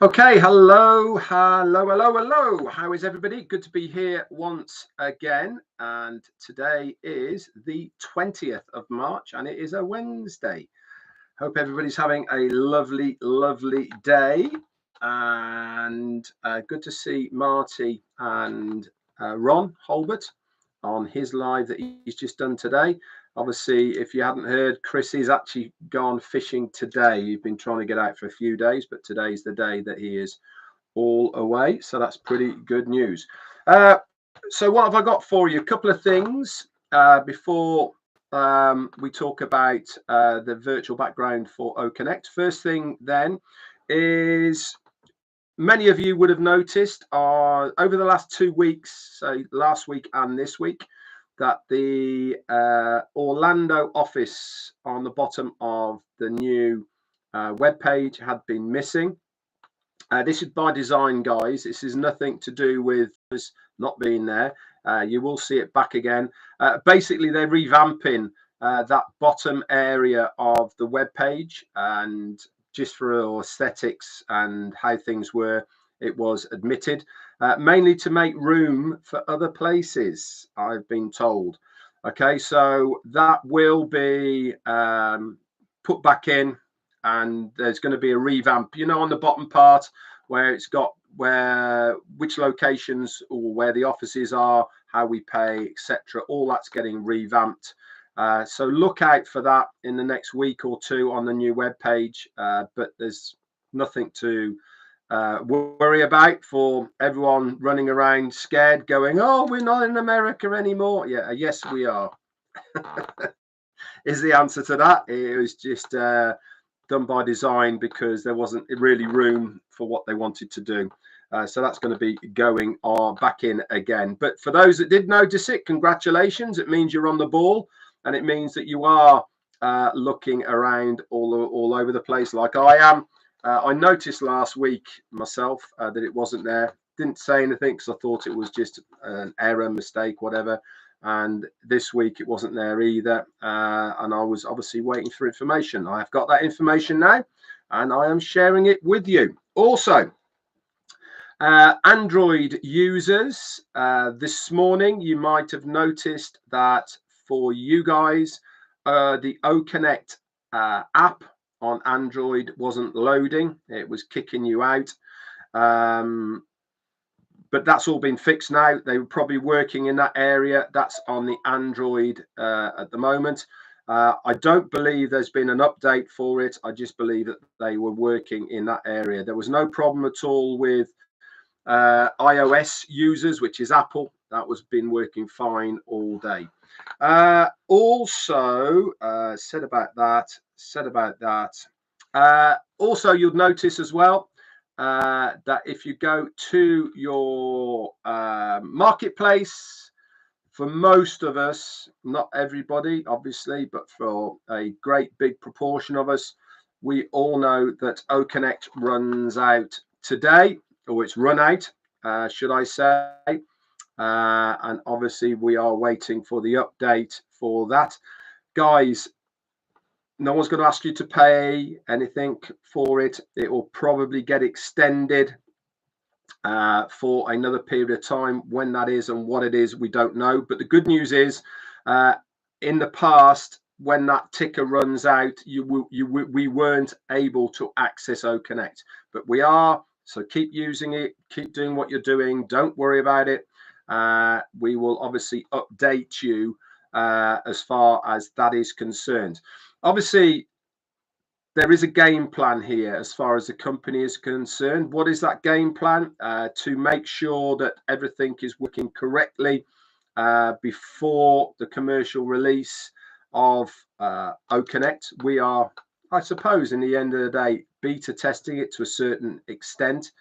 Okay, hello. How is everybody? Good to be here once again. And today is the 20th of March and it is a Wednesday. Hope everybody's having a lovely, lovely day. And good to see Marty and Ron Holbert on his live that he's just done today. Obviously, if you hadn't heard, Chris is actually gone fishing today. He's been trying to get out for a few days, but today's the day that he is all away. So that's pretty good news. So what have I got for you? A couple of things before we talk about the virtual background for OConnect. First thing then is many of you would have noticed over the last 2 weeks, so last week and this week, that the Orlando office on the bottom of the new web page had been missing. This is by design, guys. This is nothing to do with us not being there. You will see it back again. Basically, they're revamping that bottom area of the web page, and just for aesthetics and how things were, it was admitted, mainly to make room for other places, I've been told. Okay, so that will be put back in, and there's going to be a revamp, you know, on the bottom part where it's got which locations or where the offices are, how we pay, etc. All that's getting revamped. So look out for that in the next week or two on the new web page, but there's nothing to worry about for everyone running around scared going, oh, we're not in America anymore. Yeah, yes we are. Is the answer to that. It was just done by design because there wasn't really room for what they wanted to do. So that's going to be going back in again. But for those that did notice it, congratulations. It means you're on the ball, and it means that you are looking around all over the place like I am. I noticed last week myself that it wasn't there. Didn't say anything because I thought it was just an error, mistake, whatever. And this week it wasn't there either. And I was obviously waiting for information. I have got that information now, and I am sharing it with you. Also, Android users, this morning you might have noticed that for you guys, the OConnect app on Android wasn't loading. It was kicking you out. But that's all been fixed now. They were probably working in that area. That's on the Android at the moment. I don't believe there's been an update for it. I just believe that they were working in that area. There was no problem at all with iOS users, which is Apple. That was been working fine all day. Also said about that. Also, you'll notice as well that if you go to your marketplace, for most of us, not everybody obviously, but for a great big proportion of us, we all know that OConnect runs out today, or it's run out, should I say. And obviously we are waiting for the update for that. Guys, no one's going to ask you to pay anything for it. It will probably get extended for another period of time. When that is and what it is, we don't know. But the good news is, in the past, when that ticker runs out, we weren't able to access OConnect, but we are. So keep using it. Keep doing what you're doing. Don't worry about it. We will obviously update you as far as that is concerned. Obviously, there is a game plan here as far as the company is concerned. What is that game plan? To make sure that everything is working correctly before the commercial release of OConnect. We are, I suppose, in the end of the day, beta testing it to a certain extent.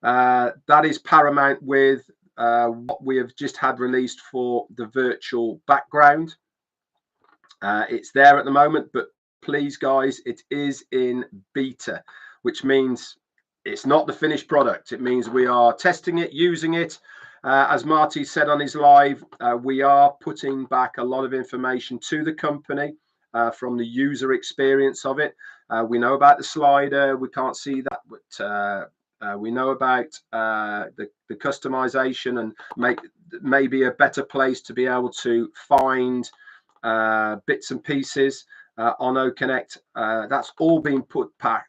That is paramount with what we have just had released for the virtual background. It's there at the moment, but please, guys, it is in beta, which means it's not the finished product. It means we are testing it, using it. As Marty said on his live, we are putting back a lot of information to the company from the user experience of it. We know about the slider. We can't see that, but we know about the customization and maybe a better place to be able to find bits and pieces on OConnect. That's all been put back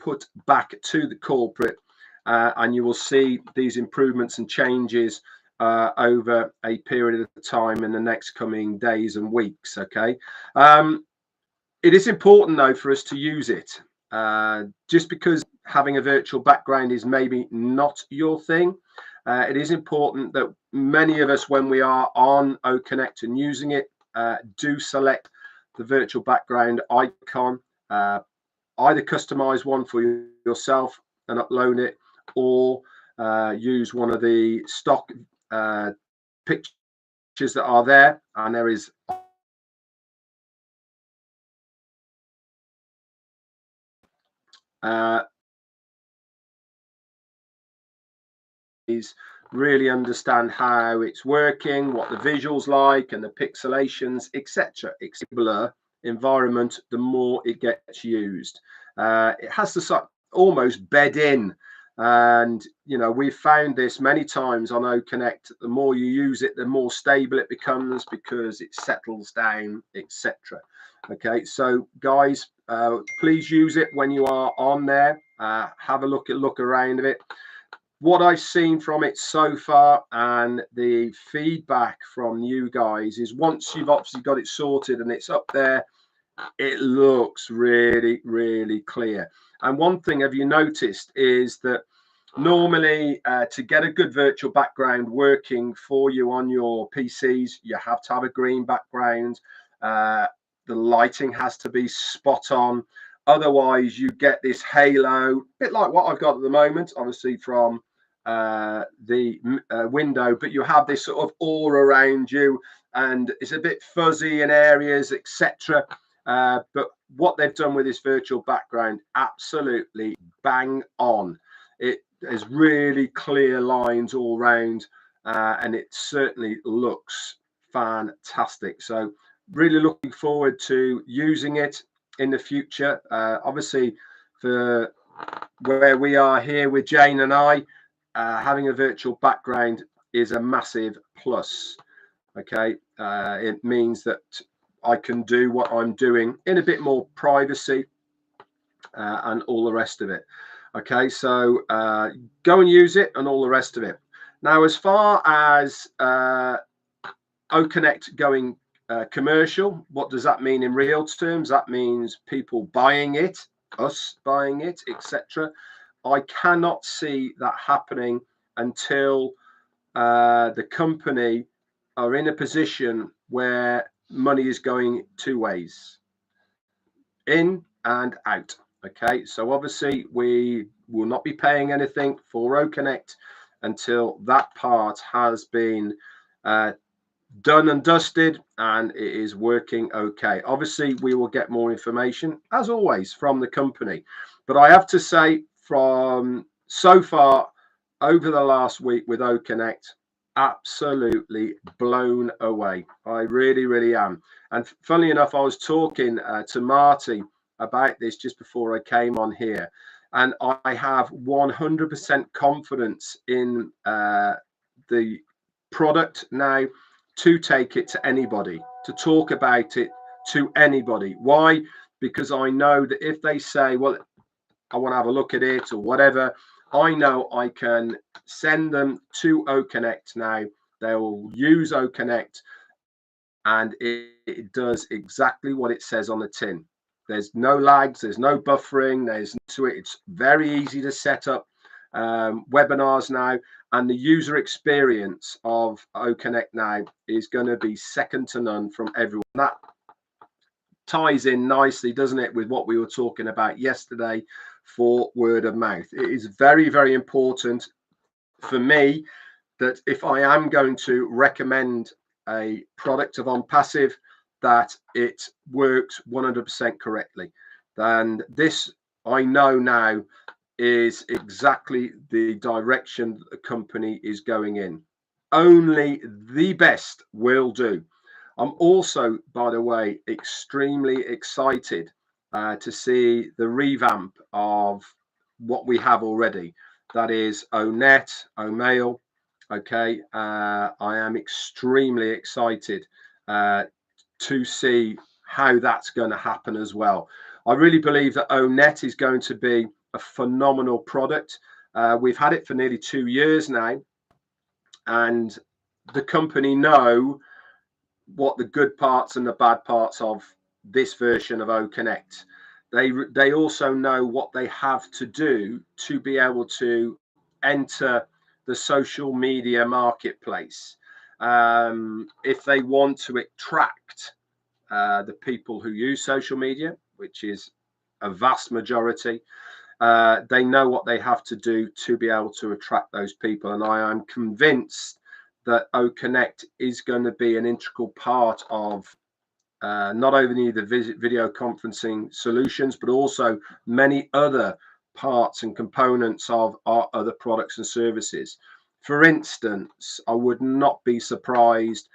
to the corporate, and you will see these improvements and changes over a period of time in the next coming days and weeks. Okay, it is important though for us to use it. Just because having a virtual background is maybe not your thing, it is important that many of us, when we are on OConnect and using it, do select the virtual background icon, either customize one for yourself and upload it, or use one of the stock pictures that are there. And there is really understand how it's working, what the visuals like, and the pixelations, etc. It's a blur environment. The more it gets used, it has to almost bed in. And you know, we've found this many times on OConnect. The more you use it, the more stable it becomes because it settles down, etc. Okay, so guys, please use it when you are on there. Have a look around of it. What I've seen from it so far and the feedback from you guys is, once you've obviously got it sorted and it's up there, it looks really, really clear. And one thing, have you noticed, is that normally to get a good virtual background working for you on your PCs, you have to have a green background. The lighting has to be spot on. Otherwise, you get this halo, a bit like what I've got at the moment, obviously from the window, but you have this sort of aura around you, and it's a bit fuzzy in areas, etc. But what they've done with this virtual background, absolutely bang on. It has really clear lines all round, and it certainly looks fantastic. So really looking forward to using it in the future. Obviously, for where we are here with Jane and I, having a virtual background is a massive plus. Okay, it means that I can do what I'm doing in a bit more privacy and all the rest of it. Okay, so go and use it and all the rest of it. Now, as far as OConnect going commercial, what does that mean in real terms? That means people buying it, us buying it, etc. I cannot see that happening until the company are in a position where money is going two ways, in and out. Okay, so obviously we will not be paying anything for OConnect until that part has been done and dusted and it is working okay. Obviously we will get more information, as always, from the company, but I have to say, from so far over the last week with OConnect, absolutely blown away. I really am. And funnily enough, I was talking to Marty about this just before I came on here, and I have 100% confidence in the product now to take it to anybody, to talk about it to anybody. Why? Because I know that if they say, well, I want to have a look at it or whatever, I know I can send them to OConnect now. They will use OConnect and it does exactly what it says on the tin. There's no lags, there's no buffering, there's to it. It's very easy to set up webinars now, and the user experience of OConnect now is going to be second to none from everyone. That ties in nicely, doesn't it, with what we were talking about yesterday for word of mouth. It is very important for me that if I am going to recommend a product of Onpassive, that it works 100% correctly. And this, I know now, is exactly the direction that the company is going in. Only the best will do. I'm also, by the way, extremely excited to see the revamp of what we have already. That is ONet, OMail. Okay, I am extremely excited to see how that's going to happen as well. I really believe that ONet is going to be a phenomenal product. We've had it for nearly 2 years now, and the company know what the good parts and the bad parts of this version of OConnect. They also know what they have to do to be able to enter the social media marketplace. If they want to attract the people who use social media, which is a vast majority, they know what they have to do to be able to attract those people. And I am convinced that OConnect is going to be an integral part of not only the video conferencing solutions, but also many other parts and components of our other products and services. For instance, I would not be surprised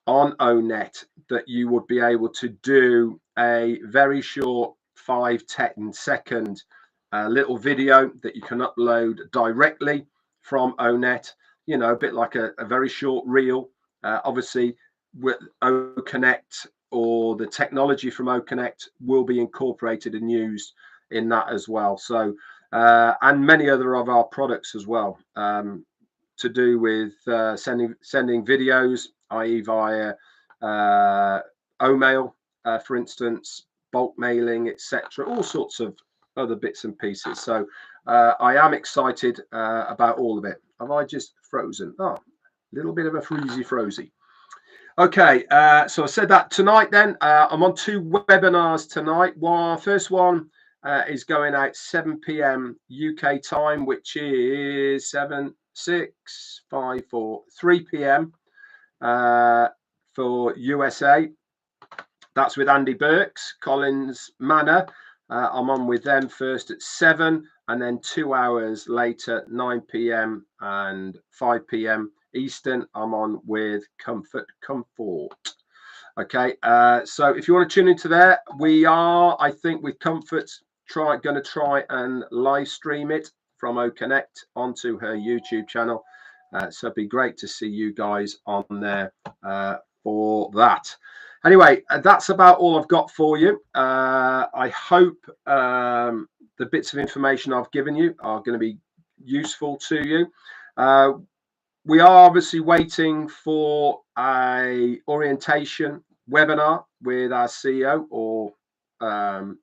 on ONet that you would be able to do a very short 5-10 second little video that you can upload directly from ONet, you know, a bit like a very short reel. Obviously, with OConnect, or the technology from OConnect will be incorporated and used in that as well. So, and many other of our products as well, to do with sending videos, i.e. via OMail, for instance, bulk mailing, etc., all sorts of other bits and pieces. So I am excited about all of it. Have I just frozen? Oh, a little bit of a frozy. Okay, so I said that tonight then. I'm on 2 webinars tonight. First one is going out 7 p.m. UK time, which is 3 p.m. For USA. That's with Andy Burks, Collins Manor. I'm on with them first at 7, and then 2 hours later, 9 p.m. and 5 p.m. Eastern, I'm on with Comfort. Okay, so if you want to tune into there, we are, I think, with Comfort, going to try and live stream it from OConnect onto her YouTube channel. So it'd be great to see you guys on there for that. Anyway, that's about all I've got for you. I hope the bits of information I've given you are going to be useful to you. We are obviously waiting for a orientation webinar with our CEO or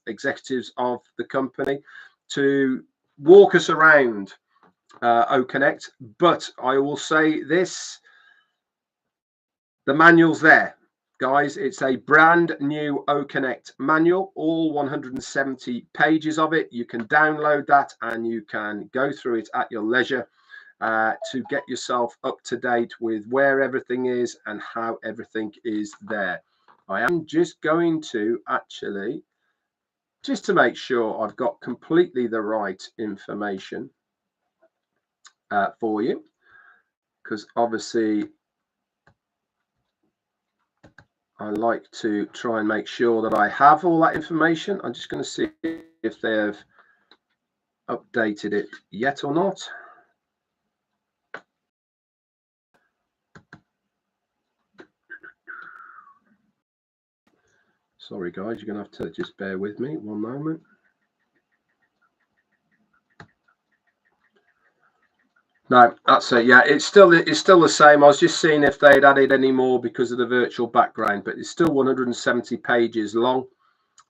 executives of the company to walk us around OConnect. But I will say this, the manual's there. Guys, it's a brand new OConnect manual, all 170 pages of it. You can download that and you can go through it at your leisure to get yourself up to date with where everything is and how everything is there. I am just going to actually, just to make sure I've got completely the right information for you, because obviously I like to try and make sure that I have all that information. I'm just going to see if they've updated it yet or not. Sorry, guys, you're going to have to just bear with me one moment. No, that's it. Yeah, it's still the same. I was just seeing if they'd added any more because of the virtual background, but it's still 170 pages long.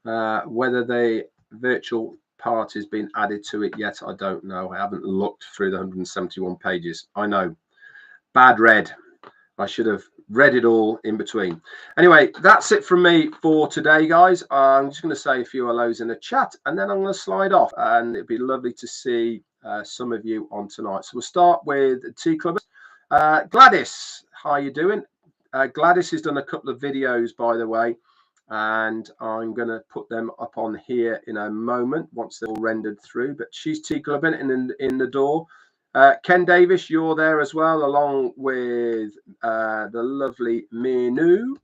Whether the virtual part has been added to it yet, I don't know. I haven't looked through the 171 pages. I know, bad read. I should have read it all in between. Anyway, that's it from me for today, guys. I'm just going to say a few hellos in the chat, and then I'm going to slide off. And it'd be lovely to see some of you on tonight. So we'll start with Tea Clubbers. Gladys, how are you doing? Gladys has done a couple of videos, by the way, and I'm going to put them up on here in a moment once they're all rendered through. But she's Tea Clubbing in the door. Ken Davis, you're there as well, along with the lovely Minu.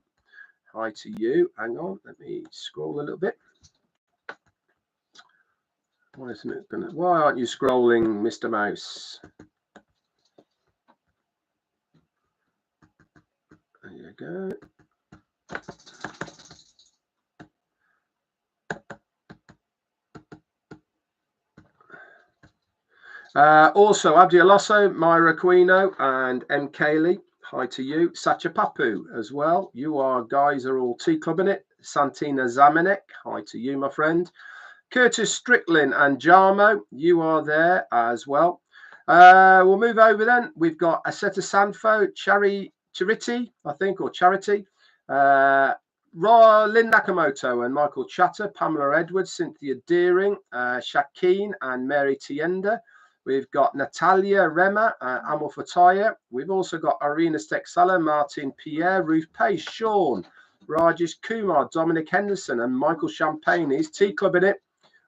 hi to you. Hang on, let me scroll a little bit. Why aren't you scrolling, Mr. Mouse? There you go. Also, Abdi Alosso, Myra Aquino, and M. Kaylee. Hi to you. Sacha Papu as well. You guys are all tea clubbing it. Santina Zamenek. Hi to you, my friend. Curtis Strickland and Jarmo. You are there as well. We'll move over then. We've got Aseta Sanfo, Charity, I think, or Charity. Lynn Nakamoto and Michael Chatter, Pamela Edwards, Cynthia Deering, Shakeen and Mary Tienda. We've got Natalia Rema, Amal Fataya. We've also got Arena Stexala, Martin Pierre, Ruth Pace, Sean, Rajesh Kumar, Dominic Henderson, and Michael Champagne. He's tea clubbing it.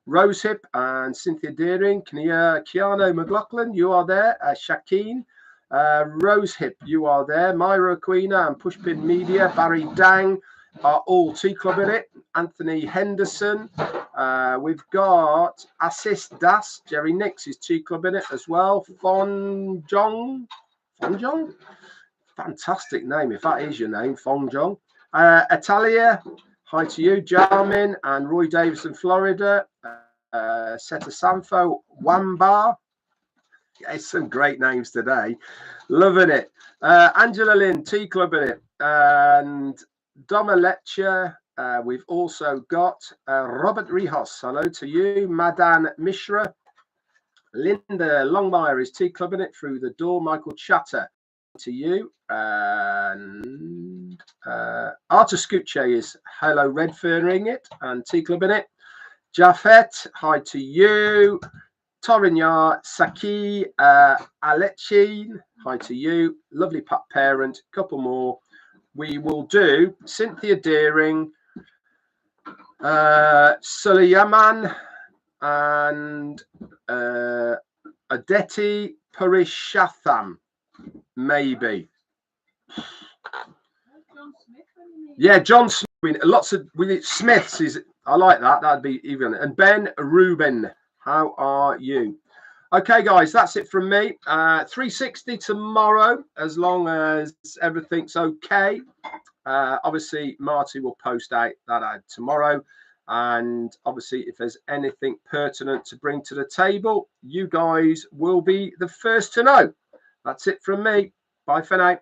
Rosehip and Cynthia Deering, Keanu McLaughlin, you are there. Shakeen, Rosehip, you are there. Myra Aquina and Pushpin Media, Barry Dang are all tea clubbing it. Anthony Henderson. We've got Assist Das, Jerry Nix is tea clubbing it as well. Fong Jong, fantastic name if that is your name, Fong Jong. Italia, hi to you. Jarmin and Roy Davison, Florida. Seta Sanfo, Wamba. Yeah, some great names today. Loving it. Angela Lynn, tea clubbing it. And Doma Lecture. We've also got Robert Rihos. Hello to you. Madan Mishra. Linda Longmire is tea clubbing it through the door. Michael Chatter to you. And Arta Scucce is hello Redferning it and tea clubbing it. Jafet, hi to you. Torinyar, Saki, Alechin, hi to you. Lovely parent, couple more. We will do Cynthia Deering, Sulayman, and Adeti Purishatham, maybe. Yeah, John Smith. Lots of Smiths is. I like that. That'd be even. And Ben Rubin, how are you? Okay, guys, that's it from me. 360 tomorrow, as long as everything's okay. Obviously, Marty will post out that ad tomorrow. And obviously, if there's anything pertinent to bring to the table, you guys will be the first to know. That's it from me. Bye for now.